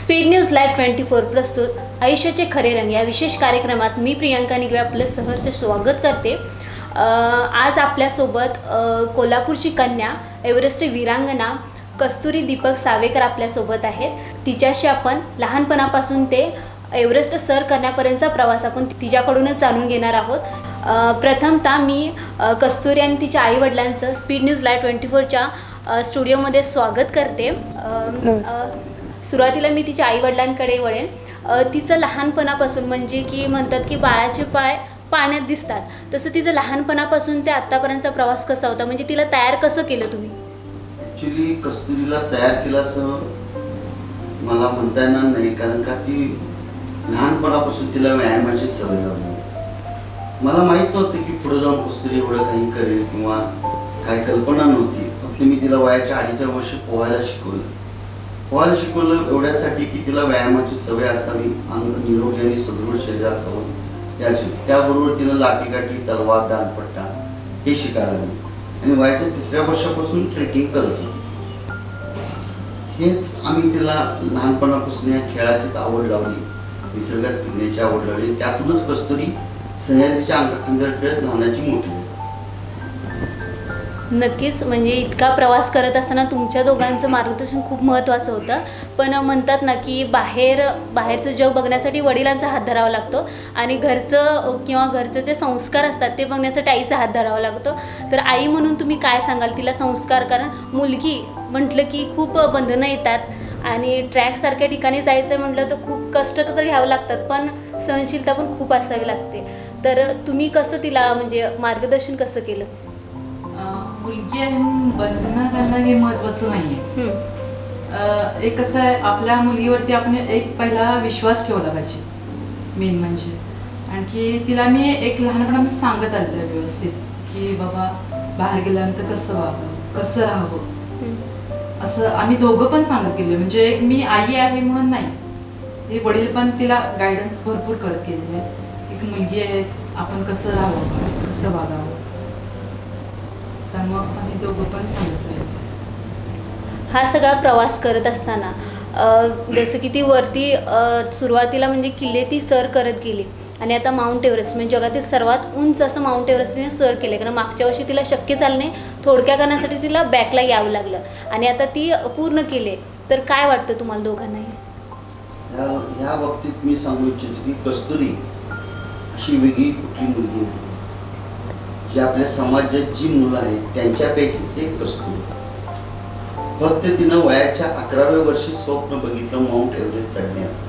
Speed news live 24 प्रस्तुत आयुष्याचे खरे रंग या विशेष कार्यक्रमात मी प्रियांका निगवे आपलं सहर्ष स्वागत करते। आज आपल्यासोबत कोल्हापूरची कन्या एव्हरेस्ट वीरांगना कस्तुरी दीपक सावेकर आपल्यासोबत आहेत। तिच्याशी आपण लहानपणापासून ते एव्हरेस्ट सर करण्यापर्यंतचा प्रवास आपण तिच्याकडूनच जाणून घेणार आहोत। प्रथमतः मी कस्तुरी आणि तिच्या आई वडिलांचं स्पीड न्यूज लाईव्ह 24च्या स्टुडिओमध्ये स्वागत करते। सुरुवातीला मी तिच्या आई वडिलांकडे वळेन। तिचं लहानपणापासून म्हणजे की म्हणतात की बाळाचे पाय पाण्यात दिसतात, तसं तिचं लहानपणापासून ते आतापर्यंतचा प्रवास कसा होता, म्हणजे तिला तयार कसं केलं तुम्ही? ॲक्च्युली कस्तुरीला तयार केलं असं मला म्हणता येणार नाही, कारण का ती लहानपणापासून तिला व्यायामाची सवय लावली। मला माहीत नव्हतं की पुढे जाऊन कस्तुरी एवढं काही करेल किंवा काय कल्पना नव्हती। फक्त मी तिला वयाच्या 2.5 वर्षी पोहायला शिकवलं एवढ्यासाठी की तिला व्यायामाची सवय असावी, अंग निरोगी आणि सदृढ शरीर असावं त्याबरोबर तिनं लाठीकाठी, तलवार, दांडपट्टा हे शिकायला लागली आणि वयाच्या 3ऱ्या वर्षापासून ट्रेकिंग करत होती। हेच आम्ही तिला लहानपणापासून या खेळाचीच आवड लावली, निसर्गात फिरण्याची आवड लावली। त्यातूनच कस्तुरी सह्याद्रीच्या अंगाखांद्यावर खेळत लहानाची मोठी झाली। नक्कीच, म्हणजे इतका प्रवास करत असताना तुमच्या दोघांचं मार्गदर्शन खूप महत्त्वाचं होतं। पण म्हणतात ना की बाहेरचं जग बघण्यासाठी वडिलांचा हात धरावा लागतो आणि घरचं जे संस्कार असतात ते बघण्यासाठी आईचा हात धरावा लागतो। तर आई म्हणून तुम्ही काय सांगाल तिला संस्कार? कारण मुलगी म्हटलं की खूप बंधनं येतात आणि ट्रॅकसारख्या ठिकाणी जायचं म्हटलं तर खूप कष्ट तर घ्यावं लागतात, पण सहनशीलता पण खूप असावी लागते। तर तुम्ही कसं तिला म्हणजे मार्गदर्शन कसं केलं? मुलगी आहे बंधनं घालणं हे महत्त्वाचं नाही आहे। एक कसं आहे, आपल्या मुलीवरती आपण एक पहिला विश्वास ठेवला पाहिजे मेन म्हणजे। आणखी तिला मी एक लहानपणापासून सांगत आलेलं आहे व्यवस्थित की बाबा बाहेर गेल्यानंतर कसं वागावं, कसं राहावं, असं आम्ही दोघं पण सांगत गेलो। म्हणजे एक मी आई आहे म्हणून नाही, हे वडील पण तिला गायडन्स भरपूर करत गेलेले आहे। एक मुलगी आहे, आपण कसं राहावं, कसं वागावं, मग आम्ही दोघं पण सांगितलं। हा सगळा प्रवास करत असताना जसं की ती वरती सुरुवातीला म्हणजे किल्ले ती सर करत गेली आणि आता माउंट एव्हरेस्ट म्हणजे जगातील सर्वात उंच असं माउंट एव्हरेस्ट तिने सर केलं, कारण मागच्या वर्षी तिला शक्य झालं नाही, थोडक्या कारणासाठी तिला बॅकला यावं लागलं आणि आता ती पूर्ण केले। तर काय वाटतं तुम्हाला दोघांनाही? ह्या बाबतीत मी सांगू इच्छितो की कस्तुरी अशी वेगळी कुठली मुलगी नाही, जी आपल्या समाजात जी मुलं आहेत त्यांच्यापैकीच एक कस्तुरी। फक्त तिनं वयाच्या 11व्या वर्षी स्वप्न बघितलं माउंट एव्हरेस्ट चढण्याचं।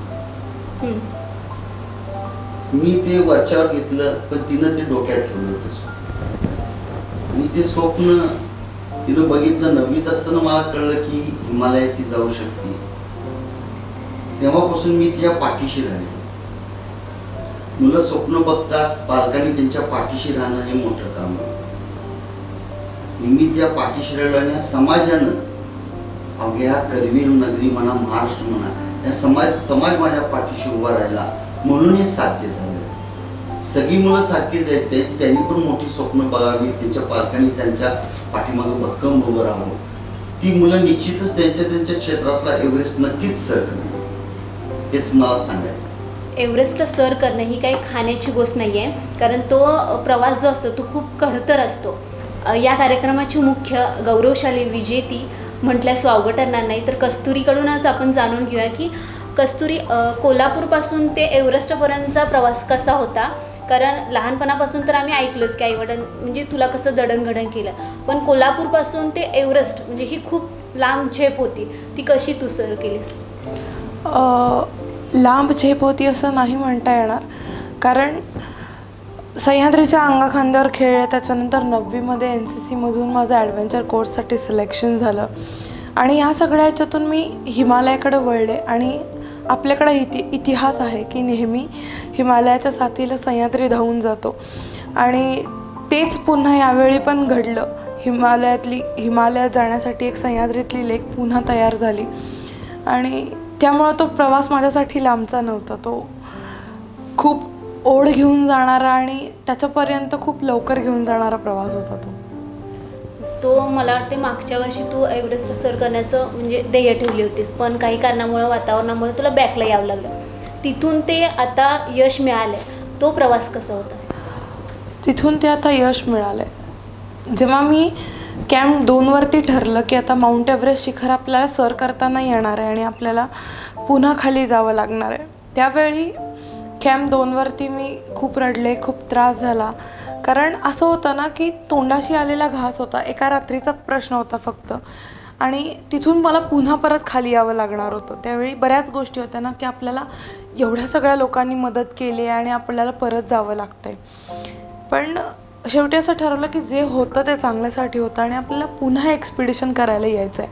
मी ते वरच्यावर घेतलं, पण तिनं ते डोक्यात ठेवलं होतं स्वप्न आणि ते स्वप्न तिनं बघितलं। 9वीत असताना मला कळलं की हिमालयात ती जाऊ शकते। तेव्हापासून मी तिच्या पाठीशी राहिलो। मुलं स्वप्न बघतात, पालकांनी त्यांच्या पाठीशी राहणं हे मोठं काम आहे। मी त्या पाठीशी राहिलो आणि समाजानं अवघ्या करवीर नगरी म्हणा, महाराष्ट्र म्हणा, या समाज माझ्या पाठीशी उभा राहिला म्हणून हे साध्य झालं। सगळी मुलं सारखीच आहेत, त्यांनी पण मोठी स्वप्न बघावी, त्यांच्या पालकांनी त्यांच्या पाठीमागं भक्कम उभं राहावं। ती मुलं निश्चितच त्यांच्या क्षेत्रातला एव्हरेस्ट नक्कीच सर करतील, हेच मला सांगायचं। एव्हरेस्ट सर करणं ही काही खाण्याची गोष्ट नाही आहे, कारण तो प्रवास जो असतो तो खूप खडतर असतो। या कार्यक्रमाची मुख्य गौरवशाली विजेती म्हटल्यास वावगं ठरणार नाही। तर कस्तुरीकडूनच आपण जाणून घेऊया की कस्तुरी कोल्हापूरपासून ते एव्हरेस्टपर्यंतचा प्रवास कसा होता। कारण लहानपणापासून तर आम्ही ऐकलंच की आईवडील म्हणजे तुला कसं दडणघडण केलं, पण कोल्हापूरपासून ते एव्हरेस्ट म्हणजे ही खूप लांब झेप होती, ती कशी तू सर केलीस? लांब झेप होती असं नाही म्हणता येणार, कारण सह्याद्रीच्या अंगाखांद्यावर खेळले। त्याच्यानंतर 9वीमध्ये NCCमधून माझं ॲडव्हेंचर कोर्ससाठी सिलेक्शन झालं आणि ह्या सगळ्या ह्याच्यातून मी हिमालयाकडे वळले। आणि आपल्याकडे इतिहास आहे की नेहमी हिमालयाच्या साथीला सह्याद्री धावून जातो आणि तेच पुन्हा यावेळी पण घडलं। हिमालयात जाण्यासाठी एक सह्याद्रीतली लेक पुन्हा तयार झाली आणि त्यामुळं तो प्रवास माझ्यासाठी लांबचा नव्हता, तो खूप ओढ घेऊन जाणारा आणि त्याच्यापर्यंत खूप लवकर घेऊन जाणारा प्रवास होता तो। तो मला वाटते मागच्या वर्षी तू एव्हरेस्ट सर करण्याचं म्हणजे ध्येय ठेवली होतीस, पण काही कारणामुळं वातावरणामुळे तुला बॅकला यावं लागलं. तिथून ते आता यश मिळालं, तो प्रवास कसा होता? तिथून ते आता यश मिळालं जेव्हा मी कॅम्प 2वरती ठरलं की आता माउंट एव्हरेस्ट शिखर आपल्याला सर करताना येणार आहे आणि आपल्याला पुन्हा खाली जावं लागणार आहे. त्यावेळी कॅम्प 2वरती मी खूप रडले, खूप त्रास झाला. कारण असं होतं ना की तोंडाशी आलेला घास होता, एका रात्रीचा प्रश्न होता फक्त, आणि तिथून मला पुन्हा परत खाली यावं लागणार होतं. त्यावेळी बऱ्याच गोष्टी होत्या ना की आपल्याला एवढ्या सगळ्या लोकांनी मदत केली आणि आपल्याला परत जावं लागतंय. पण शेवटी असं ठरवलं की जे होतं ते चांगल्यासाठी होतं आणि आपल्याला पुन्हा एक्सपिडिशन करायला यायचं आहे.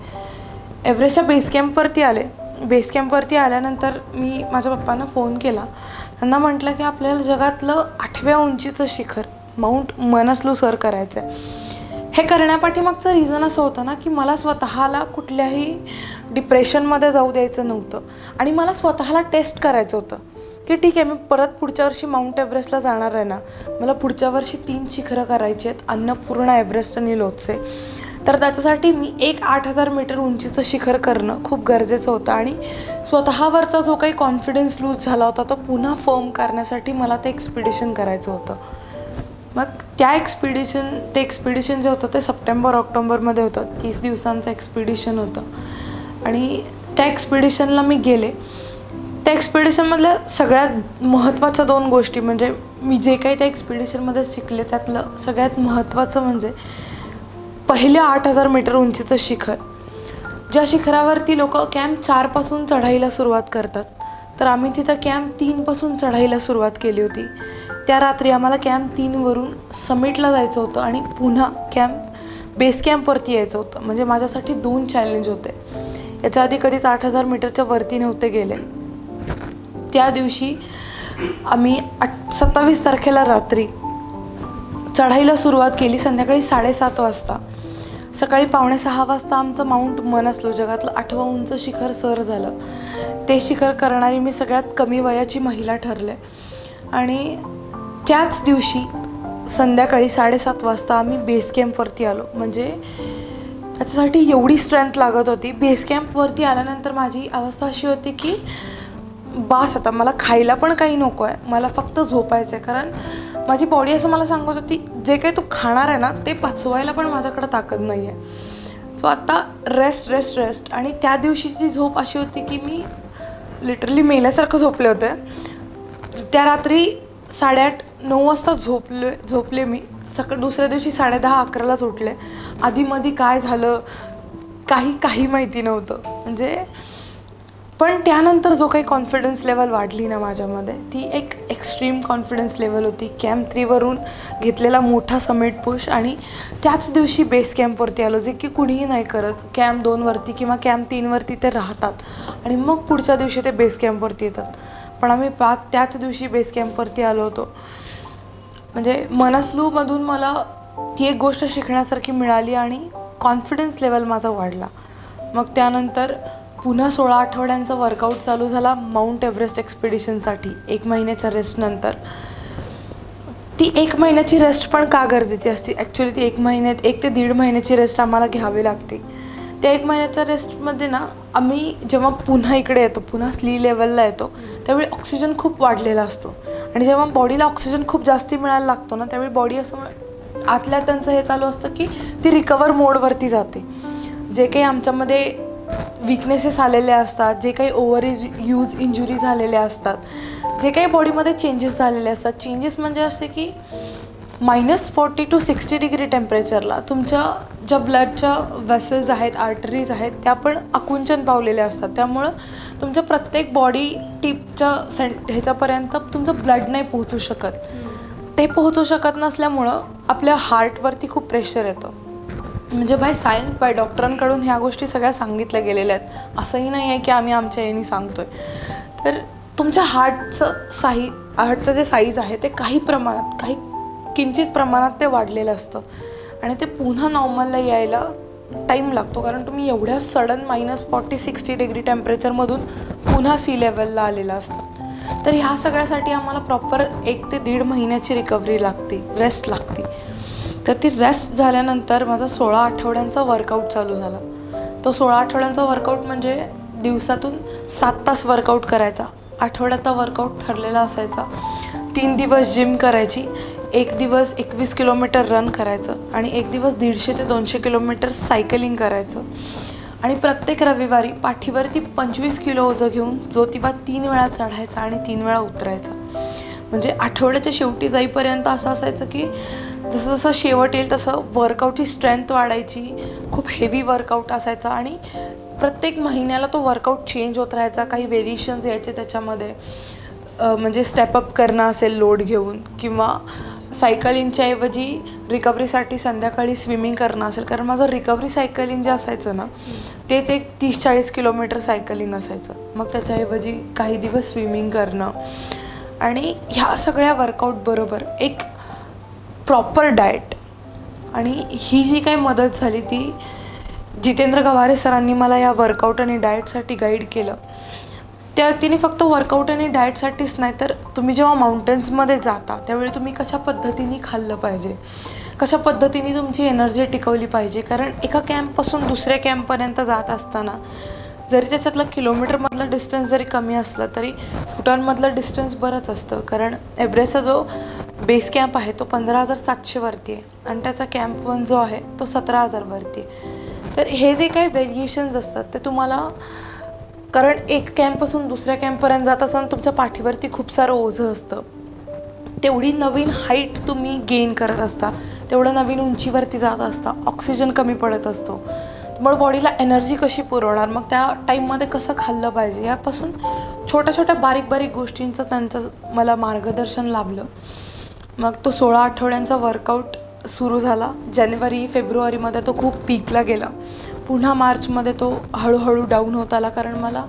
एव्हरेस्टच्या बेस कॅम्पवरती आले. बेस कॅम्पवरती आल्यानंतर मी माझ्या पप्पांना फोन केला. त्यांना म्हटलं की आपल्याला जगातलं 8व्या उंचीचं शिखर माउंट मनस्लू सर करायचं आहे. हे करण्यापाठीमागचं रिझन असं होतं ना की मला स्वतःला कुठल्याही डिप्रेशनमध्ये जाऊ द्यायचं नव्हतं आणि मला स्वतःला टेस्ट करायचं होतं की ठीक आहे, मी परत पुढच्या वर्षी माउंट एव्हरेस्टला जाणार आहे ना, मला पुढच्या वर्षी 3 शिखरं करायची आहेत, अन्नपूर्णा, एव्हरेस्ट आणि लोत्से. तर त्याच्यासाठी मी एक 8000 मीटर उंचीचं शिखर करणं खूप गरजेचं होतं आणि स्वतःवरचा जो काही कॉन्फिडन्स लूज झाला होता तो पुन्हा फर्म करण्यासाठी मला ते एक्सपिडिशन करायचं होतं. मग ते एक्सपिडिशन जे होतं ते सप्टेंबर-ऑक्टोबरमध्ये होतं. 30 दिवसांचं एक्सपिडिशन होतं आणि त्या एक्सपिडिशनला मी गेले. त्या एक्सपिडिशनमधल्या सगळ्यात महत्त्वाच्या 2 गोष्टी म्हणजे मी जे काही त्या एक्सपिडिशनमध्ये शिकले त्यातलं सगळ्यात महत्त्वाचं म्हणजे पहिल्या 8000 मीटर उंचीचं शिखर, ज्या शिखरावरती लोक कॅम्प 4पासून चढाईला सुरुवात करतात, तर आम्ही तिथं कॅम्प 3पासून चढाईला सुरुवात केली होती. त्या रात्री आम्हाला कॅम्प 3वरून समिटला जायचं होतं आणि पुन्हा बेस कॅम्पवरती यायचं होतं. म्हणजे माझ्यासाठी 2 चॅलेंज होते. याच्या आधी कधीच 8000 मीटरच्या वरती नव्हते गेले. त्या दिवशी आम्ही 27 तारखेला रात्री चढाईला सुरुवात केली. संध्याकाळी 7:30 वाजता. सकाळी 5:45 वाजता आमचं माउंट मनस्लू जगातलं 8वं उंच शिखर सर झालं. ते शिखर करणारी मी सगळ्यात कमी वयाची महिला ठरले. आणि त्याच दिवशी संध्याकाळी 7:30 वाजता आम्ही बेस कॅम्पवरती आलो. म्हणजे त्याच्यासाठी एवढी स्ट्रेंथ लागत होती. बेस कॅम्पवरती आल्यानंतर माझी अवस्था अशी होती की बास, आता मला खायला पण काही नको आहे, मला फक्त झोपायचं आहे. कारण माझी बॉडी असं मला सांगत होती जे काही तू खाणार आहे ना ते पचवायला पण माझ्याकडे ताकद नाही आहे. सो आता रेस्ट रेस्ट रेस्ट. आणि त्या दिवशीची झोप अशी होती की मी लिटरली मेल्यासारखं झोपले होते. त्या रात्री 8:30-9 वाजता झोपले मी. दुसऱ्या दिवशी 10:30-11लाच उठले. आधीमध्ये काय झालं काही माहिती नव्हतं. म्हणजे पण त्यानंतर जो काही कॉन्फिडन्स लेवल वाढली ना माझ्यामध्ये, ती एक एक्स्ट्रीम कॉन्फिडन्स लेवल होती. कॅम्प 3वरून घेतलेला मोठा समिट पुश आणि त्याच दिवशी बेस कॅम्पवरती आलो, जे की कुणीही नाही करत. कॅम्प 2वरती किंवा कॅम्प 3वरती ते राहतात आणि मग पुढच्या दिवशी ते बेस कॅम्पवरती येतात. पण आम्ही त्याच दिवशी बेस कॅम्पवरती आलो होतो. म्हणजे मनस्लूमधून मला ती एक गोष्ट शिकण्यासारखी मिळाली आणि कॉन्फिडन्स लेवल माझा वाढला. मग त्यानंतर पुन्हा 16 आठवड्यांचा वर्कआउट चालू झाला माउंट एव्हरेस्ट एक्सपिडिशनसाठी. 1 महिन्याच्या रेस्टनंतर ती 1 महिन्याची रेस्ट पण का गरजेची असते? ॲक्च्युली ती 1 ते 1.5 महिन्याची रेस्ट आम्हाला घ्यावी लागते. त्या 1 महिन्याच्या रेस्टमध्ये ना आम्ही जेव्हा पुन्हा इकडे येतो, पुन्हा सी लेवलला येतो, त्यावेळी ऑक्सिजन खूप वाढलेला असतो आणि जेव्हा बॉडीला ऑक्सिजन खूप जास्ती मिळायला लागतो ना, त्यावेळी बॉडी असं आतल्या त्यांचं हे चालू असतं की ती रिकवर मोडवरती जाते. जे काही आमच्यामध्ये विकनेसेस आलेले असतात, जे काही यूज इंजुरी झालेल्या असतात, जे काही बॉडीमध्ये चेंजेस झालेले असतात. चेंजेस म्हणजे असे की -40 to 60 डिग्री टेम्परेचरला तुमच्या ज्या ब्लडच्या वेसल्स आहेत, आर्टरीज आहेत, त्या पण आकुंचन पावलेल्या असतात. त्यामुळं तुमच्या प्रत्येक बॉडी टिपच्या ह्याच्यापर्यंत तुमचं ब्लड नाही पोहोचू शकत. ते पोहोचू शकत नसल्यामुळं आपल्या हार्टवरती खूप प्रेशर येतं. म्हणजे बाय सायन्स, बाय डॉक्टरांकडून ह्या गोष्टी सगळ्या सांगितल्या गेलेल्या आहेत. असंही नाही आहे की आम्ही आमच्या याने सांगतो आहे. तर तुमच्या हार्टचं जे साईज आहे ते काही किंचित प्रमाणात ते वाढलेलं असतं आणि ते पुन्हा नॉर्मलला यायला टाईम लागतो. कारण तुम्ही एवढ्या सडन -40-60 डिग्री टेम्परेचरमधून पुन्हा सी लेवलला आलेला असतात. तर ह्या सगळ्यासाठी आम्हाला प्रॉपर 1 ते 1.5 महिन्याची रिकव्हरी लागते, रेस्ट लागते. तर ती रेस्ट झाल्यानंतर माझा 16 आठवड्यांचा वर्कआउट चालू झाला. तो 16 आठवड्यांचा वर्कआउट म्हणजे दिवसातून 7 तास वर्कआउट करायचा. आठवड्याचा वर्कआउट ठरलेला असायचा. 3 दिवस जिम करायची, 1 दिवस 21 किलोमीटर रन करायचं आणि 1 दिवस 150 ते 200 किलोमीटर सायकलिंग करायचं. आणि प्रत्येक रविवारी पाठीवरती 25 किलो ओझं घेऊन ज्योतिबा 3 वेळा चढायचा आणि 3 वेळा उतरायचा. म्हणजे आठवड्याच्या शेवटी जाईपर्यंत असं असायचं की जसं जसं शेवट येईल तसं वर्कआउटची स्ट्रेंथ वाढायची. खूप हेवी वर्कआउट असायचा आणि प्रत्येक महिन्याला तो वर्कआउट चेंज होत राहायचा. काही व्हेरिएशन्स यायचे त्याच्यामध्ये, म्हणजे स्टेपअप करणं असेल लोड घेऊन, किंवा सायकलिंगच्या ऐवजी रिकव्हरीसाठी संध्याकाळी स्विमिंग करणं असेल. कारण माझं रिकव्हरी सायकलिंग जे असायचं ना तेच एक 30-40 किलोमीटर सायकलिंग असायचं. मग त्याच्याऐवजी काही दिवस स्विमिंग करणं आणि ह्या सगळ्या वर्कआउटबरोबर एक प्रॉपर डाएट. आणि ही जी काही मदत झाली ती जितेंद्र गवारे सरांनी मला या वर्कआउट आणि डाएटसाठी गाईड केलं. त्या व्यक्तीने फक्त वर्कआउट आणि डाएटसाठीच नाही तर तुम्ही जेव्हा माउंटन्समध्ये जाता त्यावेळी तुम्ही कशा पद्धतीने खाल्लं पाहिजे, कशा पद्धतीने तुमची एनर्जी टिकवली पाहिजे. कारण एका कॅम्पपासून दुसऱ्या कॅम्पपर्यंत जात असताना जरी त्याच्यातलं किलोमीटरमधलं डिस्टन्स जरी कमी असलं तरी फुटांमधलं डिस्टन्स बरंच असतं. कारण एव्हरेस्टचा जो बेस कॅम्प आहे तो 15,700 वरती आहे आणि त्याचा कॅम्प 1 जो आहे तो 17,000 वरती आहे. तर हे जे काही व्हेरिएशन्स असतात ते तुम्हाला, कारण एक कॅम्पपासून दुसऱ्या कॅम्पपर्यंत जात असताना तुमच्या पाठीवरती खूप सारं ओझं असतं. तेवढी नवीन हाईट तुम्ही गेन करत असता, तेवढं नवीन उंचीवरती जात असता, ऑक्सिजन कमी पडत असतो. त्यामुळे बॉडीला एनर्जी कशी पुरवणार, मग त्या टाईममध्ये कसं खाल्लं पाहिजे, यापासून छोट्या छोट्या बारीक बारीक गोष्टींचं त्यांचं मला मार्गदर्शन लाभलं. मग तो 16 आठवड्यांचा वर्कआउट सुरू झाला. जानेवारी फेब्रुवारीमध्ये तो खूप पीकला गेला. पुन्हा मार्चमध्ये तो हळूहळू डाऊन होत आला. कारण मला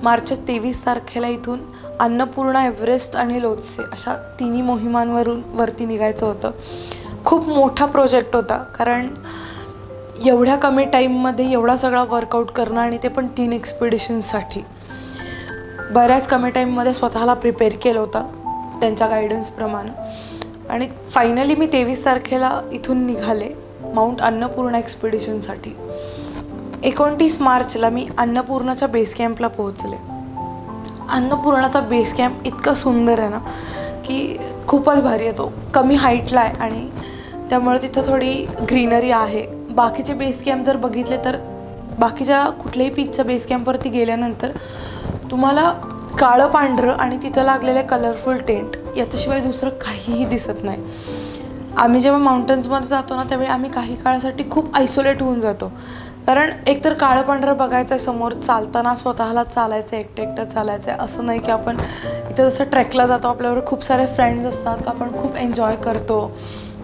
मार्चच्या 23 तारखेला इथून अन्नपूर्णा, एव्हरेस्ट आणि लोत्से अशा 3 मोहिमांवरती निघायचं होतं. खूप मोठा प्रोजेक्ट होता. कारण एवढ्या कमी टाईममध्ये एवढा सगळा वर्कआउट करणं आणि ते पण 3 एक्सपिडिशन्ससाठी. बऱ्याच कमी टाईममध्ये स्वतःला प्रिपेअर केलं होतं त्यांच्या गायडन्सप्रमाणे. आणि फायनली मी 23 तारखेला इथून निघाले माउंट अन्नपूर्णा एक्सपिडिशनसाठी. 29 मार्चला मी अन्नपूर्णाच्या बेस कॅम्पला पोहोचले. अन्नपूर्णाचा बेस कॅम्प इतका सुंदर आहे ना की खूपच भारी आहे. तो कमी हाईटला आहे आणि त्यामुळे तिथं थोडी ग्रीनरी आहे. बाकीचे बेस कॅम्प जर बघितले तर बाकीच्या कुठल्याही पीकच्या बेस कॅम्पवरती गेल्यानंतर तुम्हाला काळं पांढरं आणि तिथं लागलेले कलरफुल टेंट याच्याशिवाय दुसरं काहीही दिसत नाही. आम्ही जेव्हा माउंटन्समध्ये जातो ना त्यावेळी आम्ही काही काळासाठी खूप आयसोलेट होऊन जातो. कारण एकतर काळं पांढरं बघायचं आहे समोर, चालताना स्वतःला चालायचं आहे, एकटं चालायचं आहे. असं नाही की आपण इथं जसं ट्रेकला जातो आपल्याबरोबर खूप सारे फ्रेंड्स असतात, आपण खूप एन्जॉय करतो,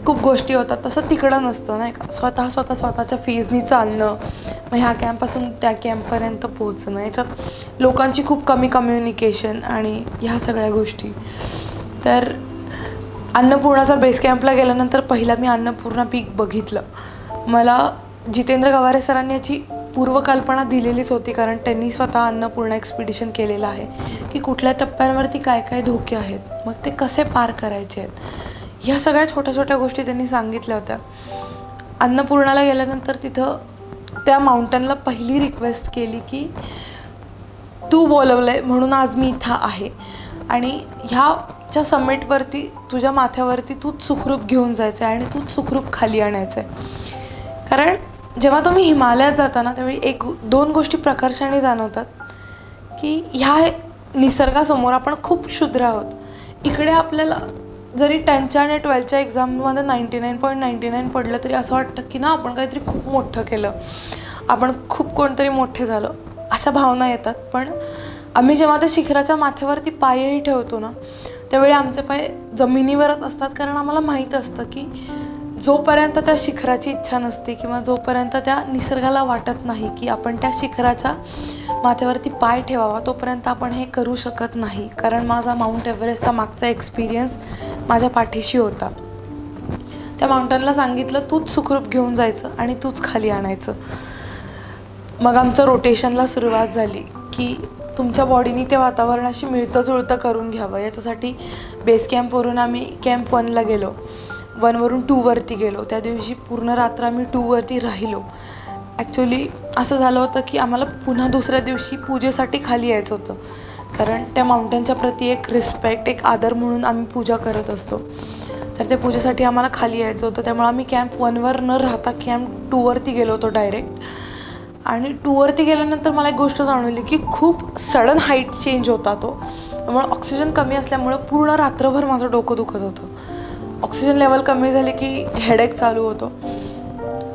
खूप गोष्टी होतात. तसं तिकडं नसतं नाही का. स्वतःच्या फीजनी चालणं, मग ह्या कॅम्पपासून त्या कॅम्पपर्यंत पोहोचणं, याच्यात लोकांची खूप कमी कम्युनिकेशन आणि ह्या सगळ्या गोष्टी. तर अन्नपूर्णाचा बेस कॅम्पला गेल्यानंतर पहिला मी अन्नपूर्णा पीक बघितलं. मला जितेंद्र गवारे सरांनी याची पूर्वकल्पना दिलेलीच होती. कारण त्यांनी स्वतः अन्नपूर्णा एक्सपिडिशन केलेलं आहे की कुठल्या टप्प्यांवरती काय काय धोके आहेत, मग ते कसे पार करायचे आहेत, ह्या सगळ्या छोट्या छोट्या गोष्टी त्यांनी सांगितल्या होत्या. अन्नपूर्णाला गेल्यानंतर तिथं त्या माउंटनला पहिली रिक्वेस्ट केली की तू बोलवलं आहे म्हणून आज मी इथं आहे आणि ह्याच्या समिटवरती तुझ्या माथ्यावरती तूच सुखरूप घेऊन जायचं आहे आणि तूच सुखरूप खाली आणायचं आहे. कारण जेव्हा तुम्ही हिमालयात जाता ना त्यावेळी 1-2 गोष्टी प्रकर्षाने जाणवतात की ह्या निसर्गासमोर आपण खूप क्षुद्र आहोत. इकडे आपल्याला जरी 10च्या आणि 12च्या एक्झाममध्ये 99.99 पडलं तरी असं वाटतं की ना आपण काहीतरी खूप मोठं केलं, आपण खूप कोणतरी मोठे झालो, अशा भावना येतात. पण आम्ही जेव्हा त्या शिखराच्या माथ्यावरती पायही ठेवतो ना त्यावेळी आमचे पाय जमिनीवरच असतात. कारण आम्हाला माहीत असतं की जोपर्यंत त्या शिखराची इच्छा नसते किंवा जोपर्यंत त्या निसर्गाला वाटत नाही की आपण त्या शिखराच्या माथ्यावरती पाय ठेवावा तोपर्यंत आपण हे करू शकत नाही. कारण माझा माउंट एव्हरेस्टचा मागचा एक्सपिरियन्स माझ्या पाठीशी होता. त्या माउंटनला सांगितलं तूच सुखरूप घेऊन जायचं आणि तूच खाली आणायचं. मग आमचं रोटेशनला सुरुवात झाली की तुमच्या बॉडीने त्या वातावरणाशी मिळतं जुळतं करून घ्यावं. याच्यासाठी बेस कॅम्पवरून आम्ही कॅम्प 1ला गेलो. 1वरून 2वरती गेलो. त्या दिवशी पूर्ण रात्र आम्ही 2वरती राहिलो. ॲक्च्युली असं झालं होतं की आम्हाला पुन्हा दुसऱ्या दिवशी पूजेसाठी खाली यायचं होतं, कारण त्या माउंटेनच्या प्रती एक रिस्पेक्ट, एक आदर म्हणून आम्ही पूजा करत असतो. तर त्या पूजेसाठी आम्हाला खाली यायचं होतं. त्यामुळे आम्ही कॅम्प 1वर न राहता कॅम्प 2वरती गेलो होतो डायरेक्ट. आणि 2वरती गेल्यानंतर मला एक गोष्ट जाणवली की खूप सडन हाईट चेंज होता तो. त्यामुळे ऑक्सिजन कमी असल्यामुळं पूर्ण रात्रभर माझं डोकं दुखत होतं. ऑक्सिजन लेवल कमी झाले की हेडेक चालू होतो.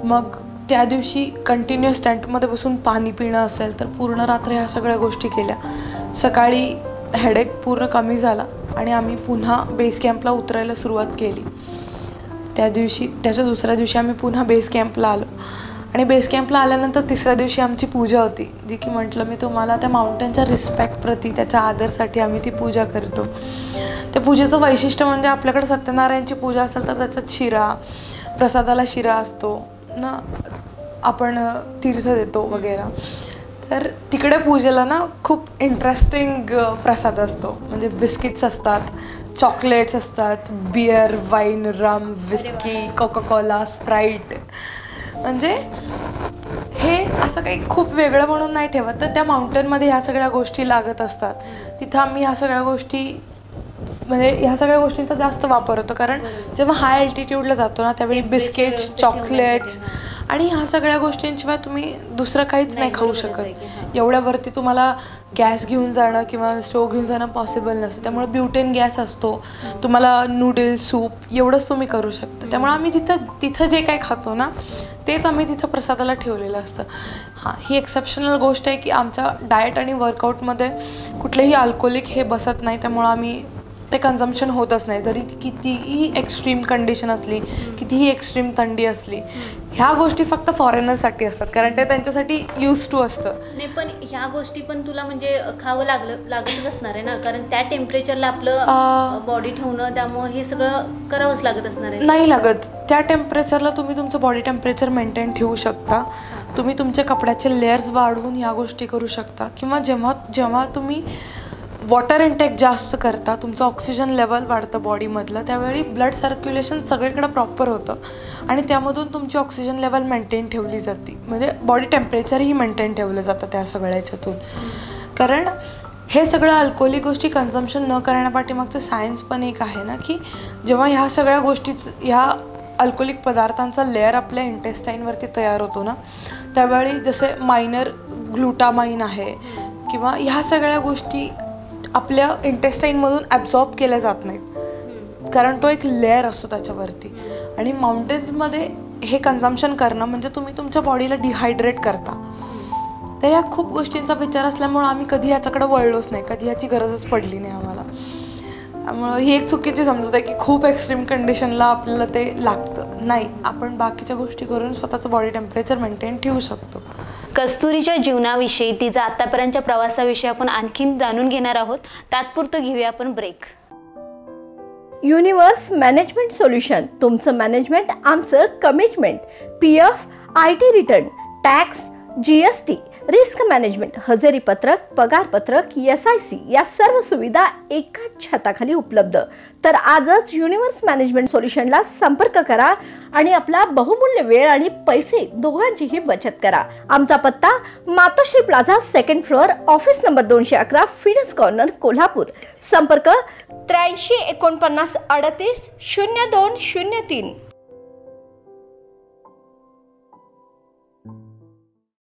मग त्या दिवशी कंटिन्युअस टेंटमध्ये बसून पाणी पिणं असेल तर पूर्ण रात्र ह्या सगळ्या गोष्टी केल्या. सकाळी हेडेक पूर्ण कमी झाला आणि आम्ही पुन्हा बेस कॅम्पला उतरायला सुरुवात केली. त्याच्या दुसऱ्या दिवशी आम्ही पुन्हा बेस कॅम्पला आलो. आणि बेस कॅम्पला आल्यानंतर तिसऱ्या दिवशी आमची पूजा होती, जी की म्हटलं मी तुम्हाला त्या माउंटेनच्या रिस्पेक्ट प्रती, त्याच्या आदरसाठी आम्ही ती पूजा करतो. त्या पूजेचं वैशिष्ट्य म्हणजे आपल्याकडे सत्यनारायणची पूजा असेल तर त्याच्यात शिरा, प्रसादाला शिरा असतो ना, आपण तीर्थ देतो वगैरे. तर तिकडे पूजेला ना खूप इंटरेस्टिंग प्रसाद असतो. म्हणजे बिस्किट्स असतात, चॉकलेट्स असतात, बियर, वाईन, रम, विस्की, कोकाकोला, स्प्राईट. म्हणजे हे असं काही खूप वेगळं म्हणून नाही ठेवत. तर त्या माउंटेनमध्ये ह्या सगळ्या गोष्टी लागत असतात. तिथं आम्ही ह्या सगळ्या गोष्टींचा जास्त वापर होतो, कारण जेव्हा हाय अल्टिट्यूडला जातो ना त्यावेळी बिस्किट्स, चॉकलेट्स आणि ह्या सगळ्या गोष्टींशिवाय तुम्ही दुसरं काहीच नाही खाऊ शकत. एवढ्यावरती तुम्हाला गॅस घेऊन जाणं किंवा स्टोव घेऊन जाणं पॉसिबल नसतं. त्यामुळे ब्युटेन गॅस असतो, तुम्हाला नूडल्स, सूप एवढंच तुम्ही करू शकता. त्यामुळे आम्ही तिथं जे काही खातो ना तेच आम्ही तिथं प्रसादाला ठेवलेलं असतं. हां, ही एक्सेप्शनल गोष्ट आहे की आमच्या डाएट आणि वर्कआउटमध्ये कुठलेही अल्कोहोलिक हे बसत नाही. त्यामुळं आम्ही ते कन्झम्पशन होतच नाही, जरी कितीही एक्स्ट्रीम कंडिशन असली, कितीही एक्स्ट्रीम थंडी असली. ह्या गोष्टी फक्त फॉरेनरसाठी असतात, कारण ते त्यांच्यासाठी यूज टू असतं. नाही, पण ह्या गोष्टी पण तुला म्हणजे खावं लागतच असणार आहे ना, कारण त्या टेम्परेचरला आपलं बॉडी ठेवणं, त्यामुळे हे सगळं करावंच लागत असणार आहे. नाही लागत. त्या टेम्परेचरला तुम्ही तुमचं बॉडी टेम्परेचर मेंटेन ठेवू शकता. तुम्ही तुमच्या कपड्याचे लेयर्स वाढवून ह्या गोष्टी करू शकता. किंवा जेव्हा तुम्ही वॉटर इंटेक जास्त करता, तुमचं ऑक्सिजन लेवल वाढतं बॉडीमधलं, त्यावेळी ब्लड सर्क्युलेशन सगळीकडे प्रॉपर होतं आणि त्यामधून तुमची ऑक्सिजन लेवल मेंटेन ठेवली जाते. म्हणजे बॉडी टेम्परेचरही मेंटेन ठेवलं जातं त्या सगळ्या याच्यातून. कारण हे सगळं अल्कोहोलिक गोष्टी कन्झम्पशन न करण्यापाठीमागचं सायन्स पण एक आहे ना, की जेव्हा ह्या सगळ्या ह्या अल्कोहोलिक पदार्थांचा लेअर आपल्या इंटेस्टाईनवरती तयार होतो ना, त्यावेळी जसे मायनर ग्लुटामाइन आहे किंवा ह्या सगळ्या गोष्टी आपल्या इंटेस्टाईनमधून ॲब्झॉर्ब केल्या जात नाहीत, कारण तो एक लेअर असतो त्याच्यावरती. आणि माउंटेन्समध्ये हे कन्झम्पशन करणं म्हणजे तुम्ही तुमच्या बॉडीला डिहायड्रेट करता. तर या खूप गोष्टींचा विचार असल्यामुळं आम्ही कधी ह्याच्याकडे वळलोच नाही, कधी ह्याची गरजच पडली नाही आम्हाला. त्यामुळं ही एक चुकीची समजत आहे की खूप एक्स्ट्रीम कंडिशनला आपल्याला ते लागतं. नाही, आपण बाकीच्या गोष्टी करून स्वतःचं बॉडी टेम्परेचर मेंटेन ठेवू शकतो. कस्तुरीच्या जीवनाविषयी, तिचा आतापर्यंतच्या प्रवासाविषयी आपण आणखीन जाणून घेणार आहोत. तात्पुरतं घेऊया आपण ब्रेक. युनिव्हर्स मॅनेजमेंट सोल्युशन, तुमचं मॅनेजमेंट आमचं commitment. PF, IT return, tax, GST, risk management, हजेरी पत्रक, पगार पत्रक, SIC या सर्व सुविधा एकाच छताखाली उपलब्ध. तर आजच युनिव्हर्स मॅनेजमेंट सोल्युशनला संपर्क करा आणि आपला बहुमूल्य वेळ आणि पैसे दोघांचीही बचत करा. आमचा पत्ता Matoshri plaza, 2nd floor, office number 211, फिडस कॉर्नर, कोल्हापूर. संपर्क 83 49 38 0203.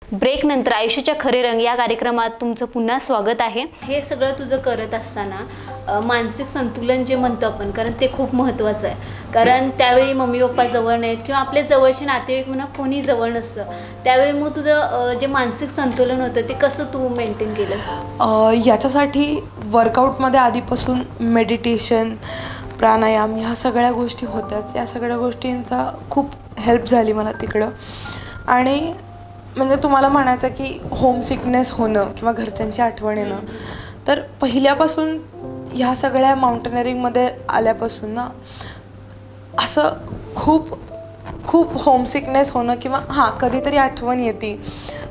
ब्रेक नंतर आयुष्याच्या खरे रंग या कार्यक्रमात तुमचं पुन्हा स्वागत आहे. हे सगळं तुझं करत असताना मानसिक संतुलन जे म्हणतो आपण, कारण ते खूप महत्त्वाचं आहे. कारण त्यावेळी मम्मी पप्पा जवळ नाहीत किंवा आपले जवळचे नातेवाईक म्हणा कोणी जवळ नसतं, त्यावेळी मग तुझं जे मानसिक संतुलन होतं ते कसं तू मेंटेन केलंस? याच्यासाठी वर्कआउटमध्ये आधीपासून मेडिटेशन, प्राणायाम ह्या सगळ्या गोष्टी होत्याच. या सगळ्या गोष्टींचा खूप हेल्प झाली मला तिकडं. आणि म्हणजे तुम्हाला म्हणायचं की होम सिकनेस होणं किंवा घरच्यांची आठवण येणं, तर पहिल्यापासून ह्या सगळ्या माउंटेनरिंगमध्ये आल्यापासून ना असं खूप खूप होम सिकनेस होणं किंवा हां कधीतरी आठवण येते,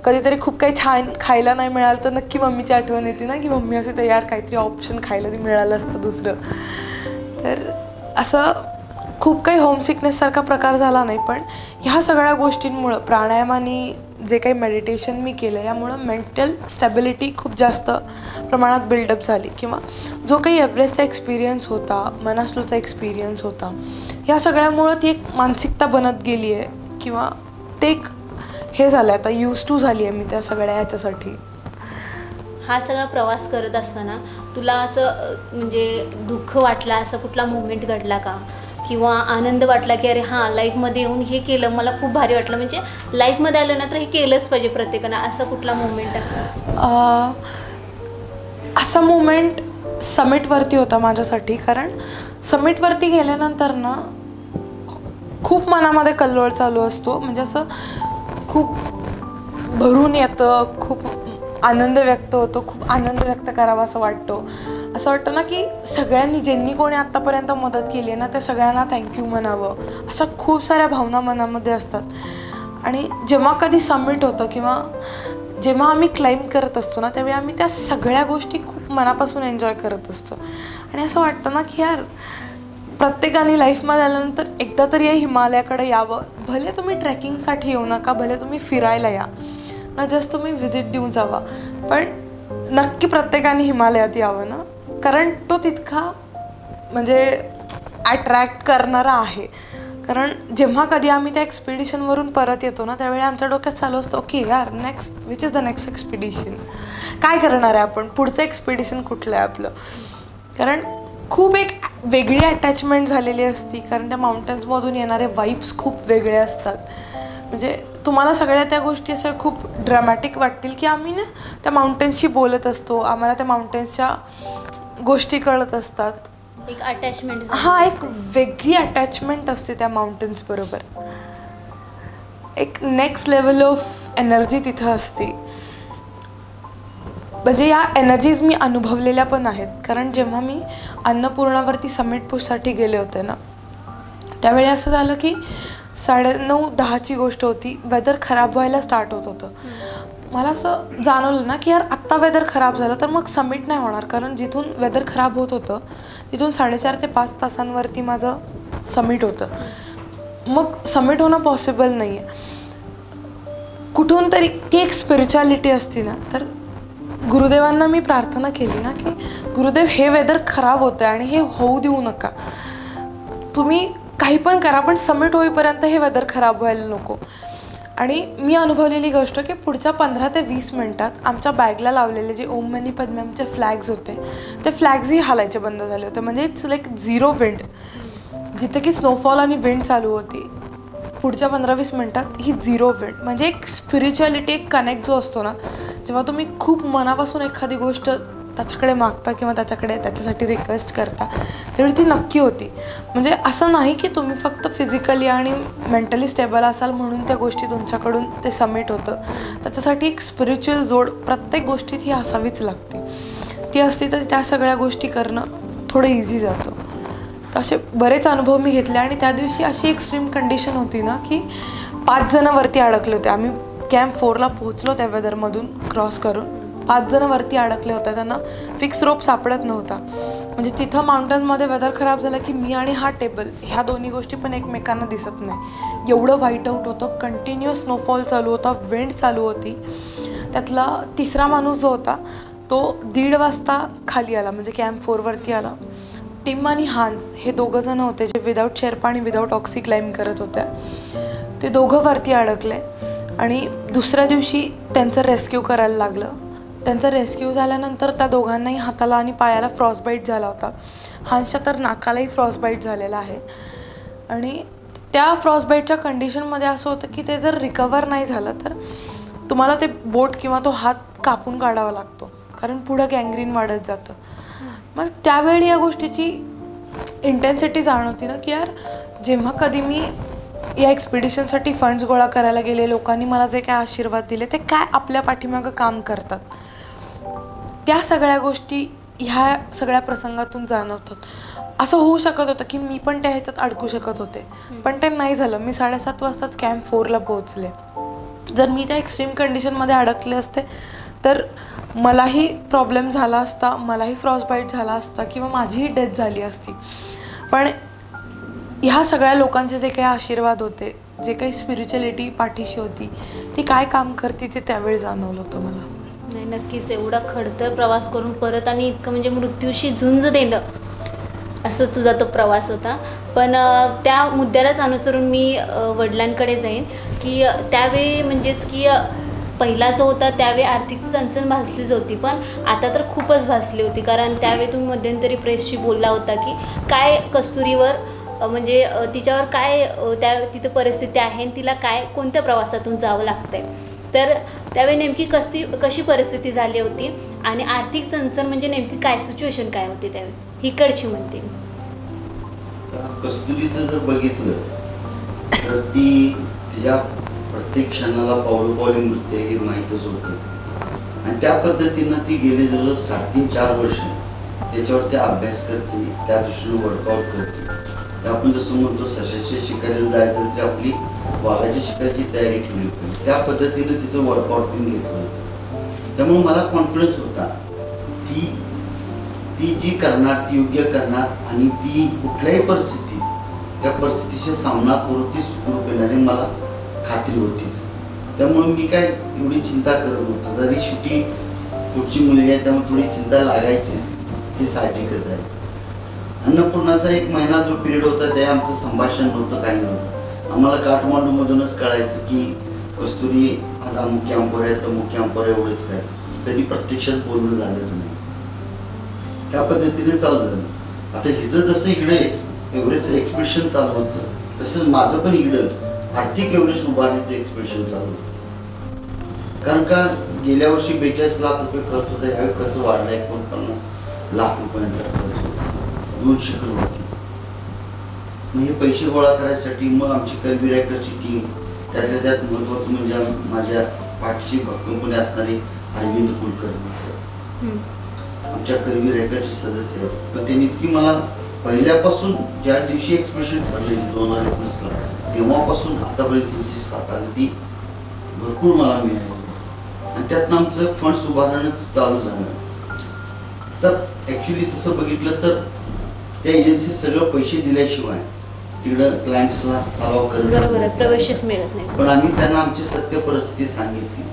कधीतरी खूप काही छान खायला नाही मिळालं तर नक्की मम्मीची आठवण येते ना, की मम्मी असे तयार काहीतरी ऑप्शन खायला मिळालं असतं दुसरं. तर असं खूप काही होमसिकनेससारखा प्रकार झाला नाही, पण ह्या सगळ्या गोष्टींमुळं, प्राणायामाने जे काही मेडिटेशन मी केलं यामुळं मेंटल स्टॅबिलिटी खूप जास्त प्रमाणात बिल्डअप झाली, किंवा जो काही एव्हरेस्टचा एक्सपिरियन्स होता, मनास्लूचा एक्सपिरियन्स होता, ह्या सगळ्यामुळं ती एक मानसिकता बनत गेली आहे, किंवा ते एक हे झालं आहे, आता यूज टू झाली आहे मी त्या सगळ्या ह्याच्यासाठी. हा सगळा प्रवास करत असताना तुला असं म्हणजे दुःख वाटलं, असं कुठला मुवमेंट घडला का, किंवा आनंद वाटला की अरे हां लाईफमध्ये येऊन हे केलं, मला खूप भारी वाटलं, म्हणजे लाईफमध्ये आलं ना तर हे केलंच पाहिजे प्रत्येकानं, असा कुठला मुवमेंट आहे? असा मुवमेंट समिटवरती होता माझ्यासाठी. कारण समिटवरती गेल्यानंतर ना खूप मनामध्ये कल्लोळ चालू असतो, म्हणजे असं खूप भरून येतं, खूप आनंद व्यक्त होतो, खूप आनंद व्यक्त करावा असं वाटतं ना की सगळ्यांनी, ज्यांनी कोणी आत्तापर्यंत मदत केली आहे ना, त्या सगळ्यांना थँक्यू म्हणावं, अशा खूप साऱ्या भावना मनामध्ये असतात. आणि जेव्हा कधी समिट होतं किंवा जेव्हा आम्ही क्लाइंब करत असतो ना, त्यावेळी आम्ही त्या सगळ्या गोष्टी खूप मनापासून एन्जॉय करत असतो. आणि असं वाटतं ना की यार प्रत्येकाने लाईफमध्ये आल्यानंतर एकदा तरी या हिमालयाकडे यावं. भले तुम्ही ट्रेकिंगसाठी येऊ नका, भले तुम्ही फिरायला या ना, जस्ट तुम्ही व्हिजिट देऊन जावा, पण नक्की प्रत्येकाने हिमालयात यावं ना, कारण तो तितका म्हणजे अट्रॅक्ट करणारा आहे. कारण जेव्हा कधी आम्ही त्या एक्सपिडिशनवरून परत येतो ना, त्यावेळी आमच्या डोक्यात चालू असतं ओके यार next which is the next expedition, काय करणार आहे आपण, पुढचं एक्सपिडिशन कुठलं आहे आपलं. कारण खूप एक वेगळी अटॅचमेंट झालेली असती, कारण त्या माउंटन्समधून येणारे वाईब्स खूप वेगळे असतात. म्हणजे तुम्हाला सगळ्या त्या गोष्टी अशा खूप ड्रामॅटिक वाटतील की आम्ही ना त्या माउंटन्सशी बोलत असतो, आम्हाला त्या माउंटन्सच्या गोष्टी कळत असतात. एक अटॅचमेंट, हां, एक वेगळी अटॅचमेंट असते त्या माउंटन्स बरोबर. एक नेक्स्ट लेवल ऑफ एनर्जी तिथं असते. म्हणजे या एनर्जीज मी अनुभवलेल्या पण आहेत. कारण जेव्हा मी अन्नपूर्णावरती समिट पुशसाठी गेले होते ना, त्यावेळी असं झालं की 9:30ची गोष्ट होती, वेदर खराब व्हायला स्टार्ट होत होतं. मला असं जाणवलं ना की यार आत्ता वेदर खराब झालं तर मग समिट नाही होणार, कारण जिथून वेदर खराब होत होतं तिथून 4.5 ते 5 तासांवरती माझं समिट होतं. मग समिट होणं पॉसिबल नाही आहे. कुठून तरी ती एक स्पिरिच्युअलिटी असते ना, तर गुरुदेवांना मी प्रार्थना केली ना की गुरुदेव हे वेदर खराब होतं आणि हे होऊ देऊ नका, तुम्ही काही पण करा पण समिट होईपर्यंत हे वेदर खराब व्हायला नको. आणि मी अनुभवलेली गोष्ट की पुढच्या 15 ते 20 मिनटात आमच्या बॅगला लावलेले जे ओम मनी पद्ममचे फ्लॅग्स होते ते फ्लॅग्सही हालायचे बंद झाले होते. म्हणजे इट्स लाईक झिरो विंड. जिथे की स्नोफॉल आणि विंड चालू होती, पुढच्या 15-20 मिनटात ही झिरो विंड. म्हणजे एक स्पिरिच्युअलिटी, एक कनेक्ट जो असतो ना, जेव्हा तुम्ही खूप मनापासून एखादी गोष्ट त्याच्याकडे मागता किंवा त्याच्यासाठी रिक्वेस्ट करता, त्यावेळी ती नक्की होती. म्हणजे असं नाही की तुम्ही फक्त फिजिकली आणि मेंटली स्टेबल असाल म्हणून त्या गोष्टी तुमच्याकडून ते समिट होतं. त्याच्यासाठी एक स्पिरिच्युअल जोड प्रत्येक गोष्टीत ही असावीच लागते. ती असती तर त्या सगळ्या गोष्टी करणं थोडं इझी जातं. तर असे बरेच अनुभव मी घेतले. आणि त्या दिवशी अशी एक्स्ट्रीम कंडिशन होती ना की 5 जण वरती अडकले होते. आम्ही कॅम्प 4ला पोहोचलो त्या वेदरमधून क्रॉस करून. 5 जण वरती अडकले होते, त्यांना फिक्स रोप सापडत नव्हता. म्हणजे तिथं माउंटन्समध्ये वेदर खराब झालं की मी आणि हा टेबल ह्या दोन्ही गोष्टी पण एकमेकांना दिसत नाही, एवढं व्हाईट आऊट होतं. कंटिन्युअस स्नोफॉल चालू होता, विंड चालू होती. त्यातला तिसरा माणूस जो होता तो 1:30 वाजता खाली आला, म्हणजे कॅम्प 4वरती आला. टिम आणि हान्स हे 2 जण होते जे विदाऊट शेर्पा आणि विदाऊट ऑक्सी क्लाइंब करत होत्या. ते दोघं वरती अडकले आणि दुसऱ्या दिवशी त्यांचं रेस्क्यू करायला लागलं. त्यांचा रेस्क्यू झाल्यानंतर त्या दोघांनाही हाताला आणि पायाला फ्रॉस्टबाईट झाला होता. हान्सच्या तर नाकालाही फ्रॉस्टबाईट झालेला आहे. आणि त्या फ्रॉस्टबाईटच्या कंडिशनमध्ये असं होतं की ते जर रिकवर नाही झालं तर तुम्हाला ते बोट किंवा तो हात कापून काढावा लागतो, कारण पुढं गँग्रीन वाढत जातं. मग त्यावेळी या गोष्टीची इंटेन्सिटी जाणवती ना की यार जेव्हा कधी मी या एक्सपिडिशनसाठी फंड्स गोळा करायला गेले, लोकांनी मला जे काय आशीर्वाद दिले ते काय आपल्या पाठीमागं काम करतात, त्या सगळ्या गोष्टी ह्या सगळ्या प्रसंगातून जाणवतात. असं होऊ शकत होतं की मी पण त्या ह्याच्यात अडकू शकत होते, पण ते नाही झालं. मी 7:30 वाजताच कॅम्प 4ला पोहोचले. जर मी त्या एक्स्ट्रीम कंडिशनमध्ये अडकले असते तर मलाही प्रॉब्लेम झाला असता, मलाही फ्रॉस्टबाईट झाला असता किंवा माझीही डेथ झाली असती. पण ह्या सगळ्या लोकांचे जे काही आशीर्वाद होते, जे काही स्पिरिच्युअलिटी पाठीशी होती, ती काय काम करते ते त्यावेळी जाणवलं होतं मला. नाही, नक्कीच एवढा खडतर प्रवास करून परत आणि इतकं म्हणजे मृत्यूशी झुंज देणं असंच तुझा तो प्रवास होता. पण त्या मुद्द्यालाच अनुसरून मी वडिलांकडे जाईन की त्यावेळी म्हणजेच की पहिला जो होता त्यावेळी आर्थिक चणचण भासलीच होती, पण आता तर खूपच भासली होती. कारण त्यावेळी तुम्ही मध्यंतरी प्रेसशी बोलला होता की काय कस्तुरीवर म्हणजे तिच्यावर काय तिथं परिस्थिती आहे आणि तिला काय कोणत्या प्रवासातून जावं लागतंय. तर त्यावेळी नेमकी कशी परिस्थिती झाली होती आणि आर्थिक चणचण म्हणजे नेमकी काय सिच्युएशन काय होती त्यावेळी इकडची म्हणते. कस्तुरीचं जर बघितलं तर ती तिच्या प्रत्येक क्षणाला पावलोपावली मृत्यू हे माहीतच होतं आणि त्या पद्धतीनं ती गेले जवळ 3.5-4 वर्ष त्याच्यावरती अभ्यास करते, त्या दृष्टीने वर्कआउट करते. आपण जसं म्हणतो सशाच्या शिकारीला जायचं तरी आपली वाघाच्या शिकारीची तयारी ठेवली पाहिजे, त्या पद्धतीनं तिचं वर्कआउट पण घेतलं होतं. त्यामुळे मला कॉन्फिडन्स होता ती जी करणार ती योग्य करणार आणि ती कुठल्याही परिस्थितीत त्या परिस्थितीचा सामना करून ती सुखरूप येणार हे मला खात्री होतीच. त्यामुळे मी काय एवढी चिंता करत नव्हतो. जरी शेवटी पुढची मुलगी आहे त्यामुळे थोडी चिंता लागायचीच, ती साहजिकच आहे. अन्नपूर्णाचा 1 महिना जो पिरियड होता त्या आमचं संभाषण नव्हतं, काही नव्हतं. आम्हाला काठमांडूमधूनच कळायचं की कस्तुरी आज अमुक कॅम्पवर आहे तर मुख्य कॅम्पवर एवढंच कळायचं, कधी प्रत्यक्षात बोलणं झालंच नाही. त्या पद्धतीने चालू झालं. आता हिचं जसं इकडे एव्हरेस्टचं एक्सप्रेशन चालू होतं तसंच माझं पण इकडं आर्थिक एव्हरेस्ट उभारणीचं एक्सप्रेशन चालू होतं. कारण का गेल्या वर्षी 42 लाख रुपये खर्च होता, यावेळी खर्च वाढला 49 लाख रुपयांचा खर्च होता, 2 शिखर होती. मग हे पैसे गोळा करायसाठी मग आमची कर्वी रॅकरची टीम, त्यातल्या त्यात महत्त्वाचं म्हणजे माझ्या पाठीशी भक्कमपणे असणारे अरविंद कुलकर्णी आमच्या कर्वी रॅकरचे सदस्य आहेत. पण त्यांनी इतकी मला पहिल्यापासून ज्या दिवशी एक्सप्रेशन ठरले 2019ला तेव्हापासून आतापर्यंत त्यांची साथ अगदी भरपूर मला मिळाली आणि त्यातनं आमचं फंड्स उभारणंच चालू झालं. तर ॲक्च्युली तसं बघितलं तर त्या एजन्सी सगळं पैसे दिल्याशिवाय तिकडं क्लायंट्सला अलाव करणं प्रवेशच मिळत नाही. पण आम्ही त्यांना आमची सत्य परिस्थिती सांगितली,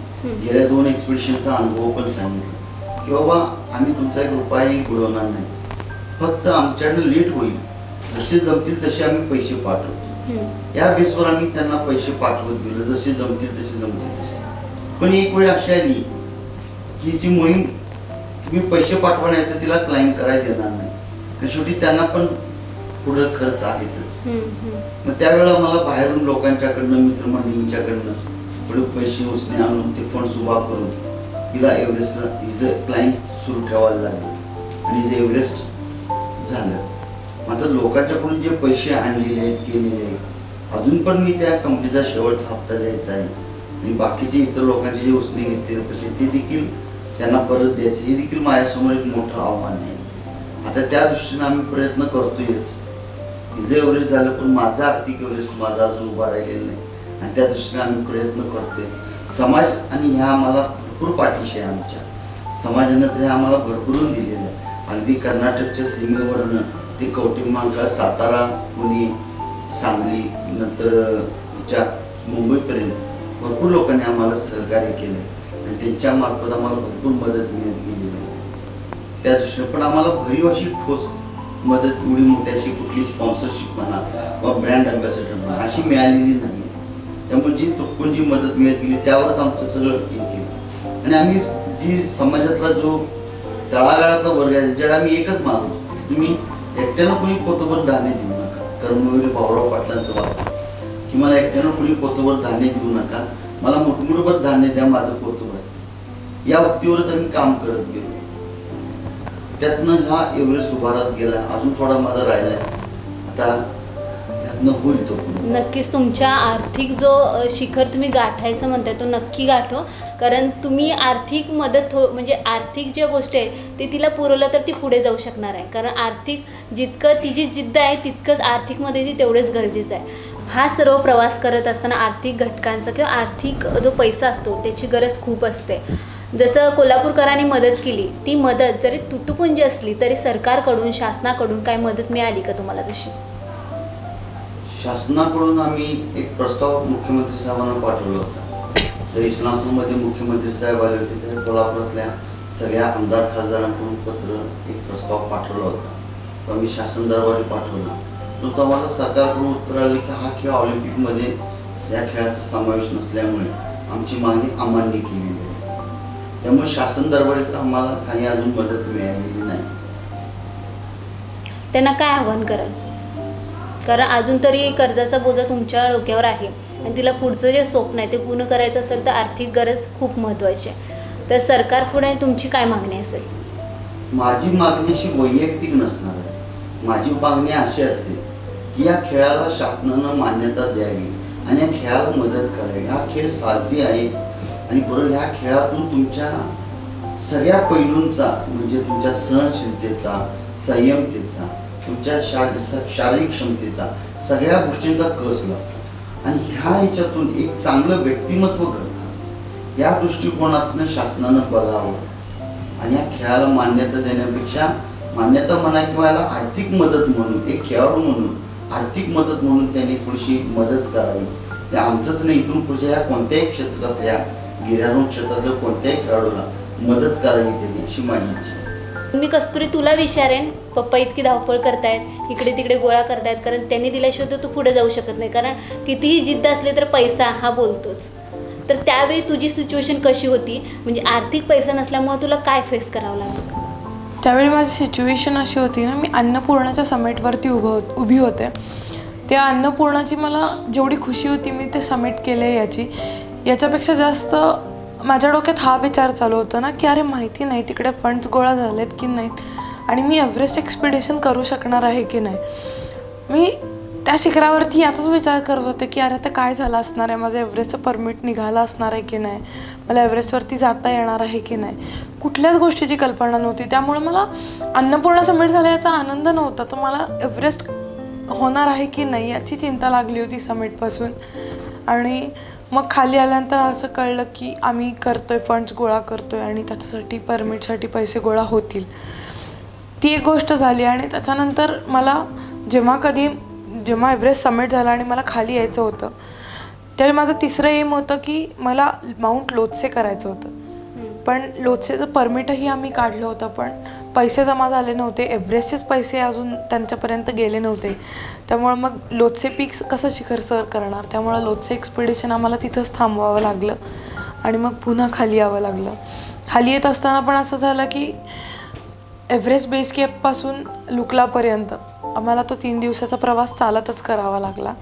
गेल्या 2 एक्सपिडिशनचा अनुभव पण सांगितला की बाबा आम्ही तुमचा 1 रुपयाही बुडवणार नाही, फक्त आमच्याकडे लेट होईल, जसे जमतील तसे आम्ही पैसे पाठवतो. या बेसवर आम्ही त्यांना पैसे पाठवत गेलो, जसे जमतील तसे. पण एक वेळ अशी आली की हिची मोहीम तुम्ही पैसे पाठवा नाही तर तिला क्लाइम करायला देणार नाही, तर शेवटी त्यांना पण पुढं खर्च आहेतच. मग त्यावेळेला मला बाहेरून लोकांच्याकडनं मित्रमंडळींच्याकडनं पुढे पैसे उसने आणून ते फंड्स उभा करून तिला एव्हरेस्टला हिचं क्लाइंब सुरू ठेवायला लागले आणि हिचं एव्हरेस्ट झालं. मात्र लोकांच्याकडून जे पैसे आणलेले आहेत केलेले आहेत अजून पण मी त्या कंपनीचा शेवटचा हप्ता द्यायचा आहे आणि बाकीचे इतर लोकांचे जे उसने घेतलेले पैसे ते देखील त्यांना परत द्यायचे, हे देखील माझ्यासमोर एक मोठं आव्हान आहे. आता त्या दृष्टीने आम्ही प्रयत्न करतोयच. हिचं एव्हरेस्ट झालं पण माझा आर्थिक एव्हरेस्ट माझा अजून उभा राहिलेला नाही आणि त्या दृष्टीने आम्ही प्रयत्न करतोय. समाज आणि ह्या आम्हाला भरपूर पाठीशी आहे, आमच्या समाजानं तरी आम्हाला भरभरून दिलेलं आहे. अगदी कर्नाटकच्या सीमेवरनं ते कवठेमहांकाळ, सातारा, पुणे, सांगली, नंतर ह्याच्या मुंबईपर्यंत भरपूर लोकांनी आम्हाला सहकार्य केलं आणि त्यांच्या मार्फत आम्हाला भरपूर मदत मिळत गेलेली आहे. त्या दृष्टीने पण आम्हाला भरीव अशी ठोस मदत एवढी मोठी अशी कुठली स्पॉन्सरशिप म्हणा किंवा ब्रँड अँबॅसेडर म्हणा अशी मिळालेली नाही. त्यामुळे जी तुटपून जी मदत मिळत गेली त्यावरच आमचं सगळं हे केलं आणि आम्ही जी समाजातला जो तळागाळातला वर्ग आहे ज्याला आम्ही एकच मागतो की तुम्ही एकट्यानं कुणी पोतभर धान्य देऊ नका. कर्मवीर भाऊराव पाटलांचं वाक्य की मला एकट्यानं कुणी पोतभर धान्य देऊ नका, मला मोठमोठभर धान्य द्या, माझं पोतभर. या वक्तीवरच आम्ही काम करत गेलो. त्यातनं हा एव्हरेस्ट उभारत गेला. अजून थोडा माझा राहिलाय, आता त्यातनं होईल तो. नक्कीच तुमच्या आर्थिक जो शिखर तुम्ही गाठायचं म्हणताय तो नक्की गाठो, कारण तुम्ही आर्थिक मदत म्हणजे आर्थिक ज्या गोष्टी आहेत ते तिला पुरवलं तर ती पुढे जाऊ शकणार आहे. कारण आर्थिक जितकं तिची जिद्द आहे तितकंच आर्थिकमध्ये ती तेवढंच गरजेचं आहे. हा सर्व प्रवास करत असताना आर्थिक घटकांचा किंवा आर्थिक जो पैसा असतो त्याची गरज खूप असते. जसं कोल्हापूरकरांनी मदत केली, ती मदत जरी तुटपुंजी असली तरी सरकारकडून शासनाकडून काय मदत मिळाली का तुम्हाला तशी? शासनाकडून आम्ही एक प्रस्ताव मुख्यमंत्री साहेबांना पाठवला होता. तर इस्लामपूरमध्ये मुख्यमंत्री साहेब आले होते, त्या कोल्हापुरातल्या सगळ्या आमदार खासदारांकडून पत्र एक प्रस्ताव पाठवला होता. तो आम्ही शासन दरबारी पाठवला. तो आम्हाला सरकारकडून उत्तर आले की हा खेळ ऑलिम्पिकमध्ये या खेळाचा समावेश नसल्यामुळे आमची मागणी अमान्य केलेली आहे. त्यामुळे शासन दरबारीत आम्हाला काही अजून मदत मिळालेली नाही. त्यांना काय आव्हान कराल? कारण अजून तरी कर्जाचा बोजा तुमच्या डोक्यावर आहे आणि तिला पुढचं जे स्वप्न आहे ते पूर्ण करायचं असेल तर आर्थिक गरज खूप महत्त्वाची आहे. तर सरकार पुढे तुमची काय मागणी असेल? माझी मागणी अशी वैयक्तिक नसणार आहे. माझी मागणी अशी असेल की या खेळाला शासनानं मान्यता द्यावी आणि या खेळाला मदत करावी. हा खेळ साहसी आहे आणि बरोबर ह्या खेळातून तुमच्या सगळ्या पैलूंचा म्हणजे तुमच्या सहनशीलतेचा, संयमतेचा, तुमच्या शारीरिक क्षमतेचा, सगळ्या गोष्टींचा कस लागतो आणि ह्या ह्याच्यातून एक चांगलं व्यक्तिमत्व घडतं. या दृष्टिकोनातून शासनानं बघावं आणि या खेळाला मान्यता देण्यापेक्षा मान्यता म्हणा किंवा याला आर्थिक मदत म्हणून, एक खेळाडू म्हणून आर्थिक मदत म्हणून त्यांनी थोडीशी मदत करावी. ते आमचंच नाही, इथून पुढच्या या कोणत्याही क्षेत्रातल्या गिर्यारोहण क्षेत्रातल्या कोणत्याही खेळाडूला मदत करावी त्यांनी, अशी माझी इच्छा. मी कस्तुरी तुला विचारेन, पप्पा इतकी धावपळ करतायत, इकडे तिकडे गोळा करतायत, कारण त्यांनी दिल्याशिवाय तर तू पुढे जाऊ शकत नाही. कारण कितीही जिद्द असले तर पैसा हा बोलतोच. तर त्यावेळी तुझी सिच्युएशन कशी होती? म्हणजे आर्थिक पैसा नसल्यामुळे तुला काय फेस करावं लागतं? त्यावेळी माझी सिच्युएशन अशी होती ना, मी अन्नपूर्णाच्या समिटवरती उभी होते. त्या अन्नपूर्णाची मला जेवढी खुशी होती मी ते समिट केले याच्यापेक्षा जास्त माझ्या डोक्यात हा विचार चालू होता ना की अरे माहिती नाही तिकडे फंड्स गोळा झालेत की नाहीत आणि मी एव्हरेस्ट एक्सपिडिशन करू शकणार आहे की नाही. मी त्या शिखरावरती याचाच विचार करत होते की अरे आता काय झालं असणार आहे, माझं एव्हरेस्टचं परमिट निघालं असणार आहे की नाही, मला एव्हरेस्टवरती जाता येणार आहे की नाही, कुठल्याच गोष्टीची कल्पना नव्हती. त्यामुळे मला अन्नपूर्णा समिट झाला याचा आनंद नव्हता, तर मला एव्हरेस्ट होणार आहे की नाही याची चिंता लागली होती समिटपासून. आणि मग खाली आल्यानंतर असं कळलं की आम्ही करतोय, फंड्स गोळा करतोय आणि त्याच्यासाठी परमिटसाठी पैसे गोळा होतील. ती एक गोष्ट झाली. आणि त्याच्यानंतर मला जेव्हा एव्हरेस्ट समिट झाला आणि मला खाली यायचं होतं त्यावेळी माझं तिसरं एम होतं की मला माउंट लोत्से करायचं होतं. पण लोत्सेचं परमिटही आम्ही काढलं होतं, पण पैसे जमा झाले नव्हते, एव्हरेस्टचेच पैसे अजून त्यांच्यापर्यंत गेले नव्हते. त्यामुळं मग लोत्से पीक कसं शिखर सर करणार, त्यामुळं लोत्से एक्सपिडिशन आम्हाला तिथंच थांबवावं लागलं आणि मग पुन्हा खाली यावं लागलं. खाली येत असताना पण असं झालं की एव्हरेस्ट बेस कॅम्पपासून लुकलापर्यंत आम्हाला तो 3 दिवसाचा प्रवास चालतच करावा लागला.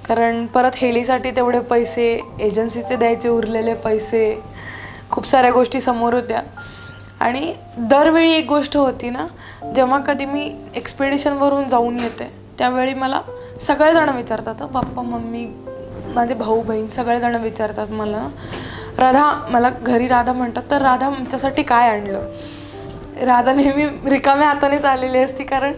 कारण परत हेलीसाठी तेवढे पैसे, एजन्सीचे द्यायचे उरलेले पैसे, खूप साऱ्या गोष्टी समोर होत्या. आणि दरवेळी एक गोष्ट होती ना, जेव्हा कधी मी एक्सपिडिशनवरून जाऊन येते त्यावेळी मला सगळेजण विचारतात, पप्पा मम्मी माझे भाऊ बहीण सगळेजण विचारतात मला, राधा, मला घरी राधा म्हणतात, तर राधा आमच्यासाठी काय आणलं. राधा नेहमी रिकाम्या हातानेच आलेली असती, कारण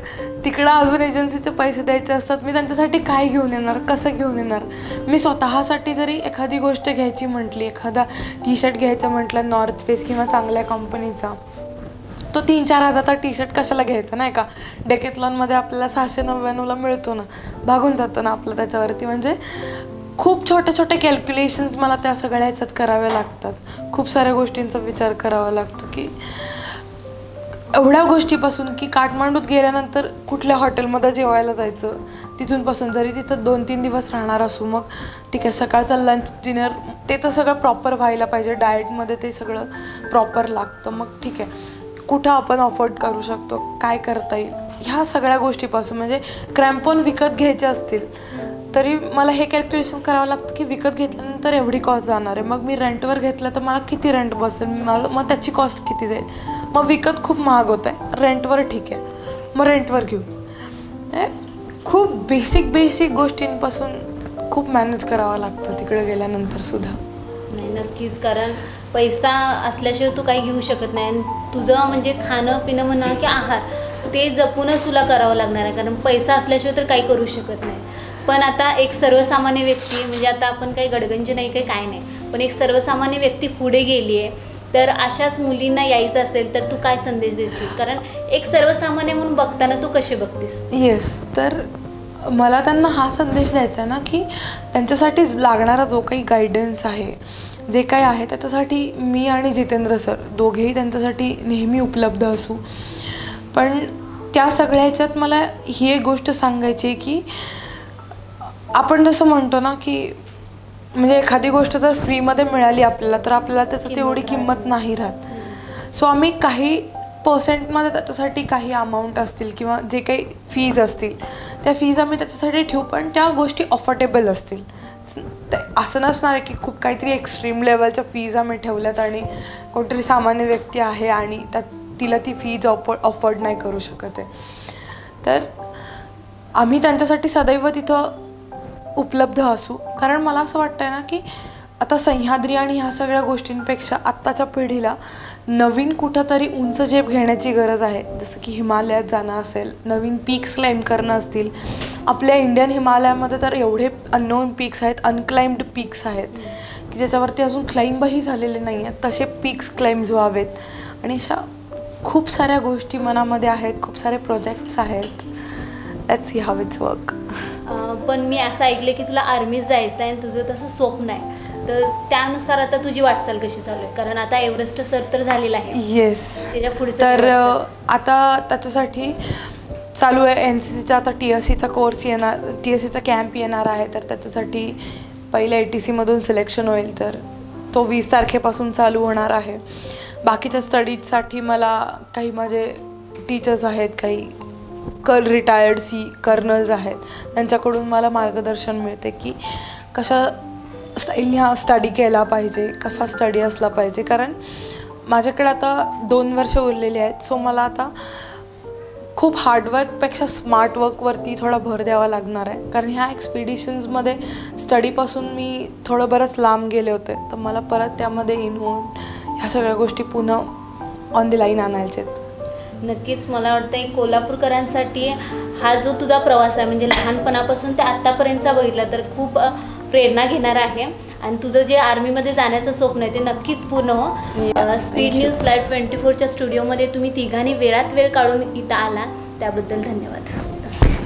तिकडं अजून एजन्सीचे पैसे द्यायचे असतात. मी त्यांच्यासाठी काय घेऊन येणार, कसं घेऊन येणार. मी स्वतःसाठी जरी एखादी गोष्ट घ्यायची म्हटली, एखादा टी-शर्ट घ्यायचं म्हटलं नॉर्थ फेस किंवा चांगल्या कंपनीचा, तो 3-4 हजारचा टी-शर्ट कशाला घ्यायचा नाही का. डेकेथलॉनमध्ये आपल्याला 699ला मिळतो ना, भागून जातं ना आपलं त्याच्यावरती. म्हणजे खूप छोटे छोटे कॅल्क्युलेशन्स मला त्या सगळ्या ह्याच्यात कराव्या लागतात. खूप साऱ्या गोष्टींचा विचार करावा लागतो की एवढ्या गोष्टीपासून की काठमांडूत गेल्यानंतर कुठल्या हॉटेलमध्ये जेवायला जायचं, तिथूनपासून जरी तिथं 2-3 दिवस राहणार असू, मग ठीक आहे सकाळचा लंच डिनर ते तर सगळं प्रॉपर व्हायला पाहिजे, डाएटमध्ये ते सगळं प्रॉपर लागतं. मग ठीक आहे कुठं आपण अफोर्ड करू शकतो, काय करता येईल, ह्या सगळ्या गोष्टीपासून. म्हणजे क्रॅम्पॉन विकत घ्यायचे असतील तरी मला हे कॅल्क्युलेशन करावं लागतं की विकत घेतल्यानंतर एवढी कॉस्ट जाणार आहे, मग मी रेंटवर घेतलं तर मला किती रेंट बसेल, मग त्याची कॉस्ट किती जाईल. मग विकत खूप महाग होत आहे, रेंटवर ठीक आहे मग रेंटवर घेऊ. खूप बेसिक गोष्टींपासून खूप मॅनेज करावं लागतं तिकडे गेल्यानंतर सुद्धा. नाही नक्कीच, कारण पैसा असल्याशिवाय तू काही घेऊ शकत नाही. आणि तुझं म्हणजे खाणं पिणं म्हणा की आहार ते जपूनच तुला करावं लागणार आहे, कारण पैसा असल्याशिवाय तर काही करू शकत नाही. पण आता एक सर्वसामान्य व्यक्ती, म्हणजे आता आपण काही गडगंज नाही काही काय नाही, पण एक सर्वसामान्य व्यक्ती पुढे गेली आहे, तर अशाच मुलींना यायचं असेल तर तू काय संदेश देशील? कारण एक सर्वसामान्य म्हणून बघताना तू कसे बघतेस? येस, तर मला त्यांना हा संदेश द्यायचा आहे ना की त्यांच्यासाठी लागणारा जो काही गायडन्स आहे, जे काही आहे, त्याच्यासाठी मी आणि जितेंद्र सर दोघेही त्यांच्यासाठी नेहमी उपलब्ध असू. पण त्या सगळ्या ह्याच्यात मला ही एक गोष्ट सांगायची आहे की आपण जसं म्हणतो ना की म्हणजे एखादी गोष्ट जर फ्रीमध्ये मिळाली आपल्याला तर आपल्याला त्याचं तेवढी किंमत नाही राहत. सो आम्ही काही पर्सेंटमध्ये त्याच्यासाठी काही अमाऊंट असतील किंवा जे काही फीज असतील त्या फीज आम्ही त्याच्यासाठी ठेवू, पण त्या गोष्टी अफोर्डेबल असतील. असं नसणार आहे की खूप काहीतरी एक्स्ट्रीम लेवलच्या फीज आम्ही ठेवल्यात आणि कोणतरी सामान्य व्यक्ती आहे आणि तिला ती फीज अफोर्ड नाही करू शकत आहे. तर आम्ही त्यांच्यासाठी सदैव तिथं उपलब्ध असू. कारण मला असं वाटतं आहे ना की आता सह्याद्री आणि ह्या सगळ्या गोष्टींपेक्षा आत्ताच्या पिढीला नवीन कुठंतरी उंच झेप घेण्याची गरज आहे. जसं की हिमालयात जाणं असेल, नवीन पीक्स क्लाइम्ब करणं असतील. आपल्या इंडियन हिमालयामध्ये तर एवढे अननोन पीक्स आहेत, अनक्लाइम्ड पीक्स आहेत की ज्याच्यावरती अजून क्लाइम्बही झालेले नाही आहेत. तसे पीक्स क्लाइम्ब्स व्हावेत आणि अशा खूप साऱ्या गोष्टी मनामध्ये आहेत, खूप सारे प्रोजेक्ट्स आहेत. That's see how its work. पण मी असं ऐकलं की तुला आर्मीत जायचं आहे आणि तुझं तसं स्वप्न आहे, तर त्यानुसार आता तुझी वाटचाल कशी चालू आहे? कारण आता एव्हरेस्ट सर तर झालेला आहे. येस. त्याच्या पुढे तर आता त्याच्यासाठी चालू आहे NCCचा आता TSCचा कोर्स येणार, TSCचा कॅम्प येणार आहे. तर त्याच्यासाठी पहिल्या ATCमधून सिलेक्शन होईल, तर तो 20 तारखेपासून चालू होणार आहे. बाकीच्या स्टडीजसाठी मला काही माझे टीचर्स आहेत, काही रिटायर्ड कर्नल्स आहेत, त्यांच्याकडून मला मार्गदर्शन मिळते की कशा स्टाईलने हा स्टडी केला पाहिजे, कसा स्टडी असला पाहिजे. कारण माझ्याकडे आता 2 वर्ष उरलेली आहेत. सो मला आता खूप हार्डवर्कपेक्षा स्मार्ट वर्कवरती थोडा भर द्यावा लागणार आहे. कारण ह्या एक्सपिडिशन्समध्ये स्टडीपासून मी थोडं बरंच लांब गेले होते, तर मला परत त्यामध्ये इन होऊन ह्या सगळ्या गोष्टी पुन्हा ऑन द लाईन आणायच्या आहेत. नक्कीच मला वाटतं कोल्हापूरकरांसाठी हा जो तुझा प्रवास आहे म्हणजे लहानपणापासून ते आत्तापर्यंतचा बघितला तर खूप प्रेरणा घेणारा आहे. आणि तुझं जे आर्मीमध्ये जाण्याचं स्वप्न आहे ते नक्कीच पूर्ण हो. स्पीड न्यूज लाईव्ह 24च्या स्टुडिओमध्ये तुम्ही तिघांनी वेळात वेळ काढून इथं आला, त्याबद्दल धन्यवाद.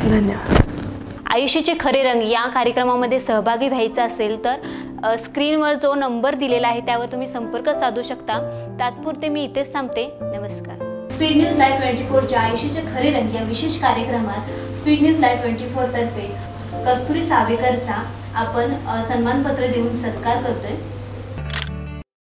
धन्यवाद. आयुष्याचे खरे रंग या कार्यक्रमामध्ये सहभागी व्हायचं असेल तर स्क्रीनवर जो नंबर दिलेला आहे त्यावर तुम्ही संपर्क साधू शकता. तात्पुरते मी इथेच थांबते. नमस्कार. स्पीड न्यूज लाईव्ह 24च्या आयुष्याचे खरे रंग या विशेष कार्यक्रमात स्पीड न्यूज लाईव्ह 24 तर्फे कस्तुरी सावेकरचा आपण सन्मानपत्र देऊन सत्कार करतोय.